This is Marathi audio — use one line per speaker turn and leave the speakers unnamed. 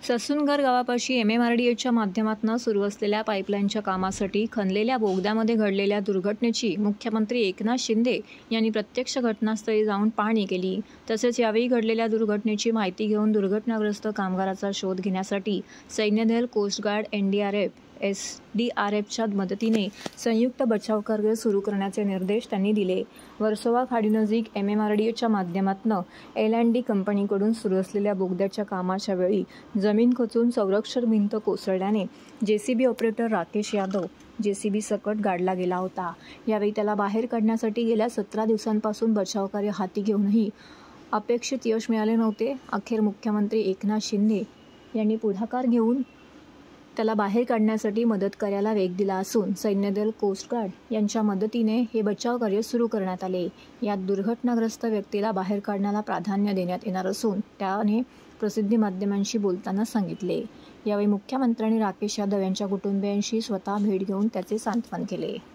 ससूनगर गावापाशी MMRDAच्या माध्यमातून सुरू असलेल्या पाईपलाईनच्या कामासाठी खणलेल्या बोगद्यामध्ये घडलेल्या दुर्घटनेची मुख्यमंत्री एकनाथ शिंदे यांनी प्रत्यक्ष घटनास्थळी जाऊन पाहणी केली। तसेच यावेळी घडलेल्या दुर्घटनेची माहिती घेऊन दुर्घटनाग्रस्त कामगाराचा शोध घेण्यासाठी सैन्यदल, कोस्ट गार्ड, NDRF, SDRFच्या मदतीने संयुक्त बचाव कार्य सुरू करण्याचे निर्देश त्यांनी दिले। वर्सोवा खाडीनजीक MMRDAच्या माध्यमातून L&D कंपनीकडून सुरू असलेल्या बोगद्याच्या कामाच्या वेळी जमीन खचून संरक्षण भिंत कोसळल्याने JCB operator Rakesh Yadav JCB सकट गाडला गेला होता। यावेळी त्याला बाहेर काढण्यासाठी गेल्या 17 दिवसांपासून बचाव कार्य हाती घेऊनही अपेक्षित यश मिळाले नव्हते। अखेर मुख्यमंत्री एकनाथ शिंदे यांनी पुढाकार घेऊन त्याला बाहेर काढण्यासाठी मदत कार्याला वेग दिला असून सैन्यदल, कोस्ट गार्ड यांच्या मदतीने हे बचाव कार्य सुरू करण्यात आले। यात दुर्घटनाग्रस्त व्यक्तीला बाहेर काढण्याला प्राधान्य देण्यात येणार असून त्याने प्रसिद्धी माध्यमांशी बोलताना सांगितले। यावेळी मुख्यमंत्र्यांनी राकेश यादव यांच्या कुटुंबियांशी स्वतः भेट घेऊन त्याचे सांत्वन केले।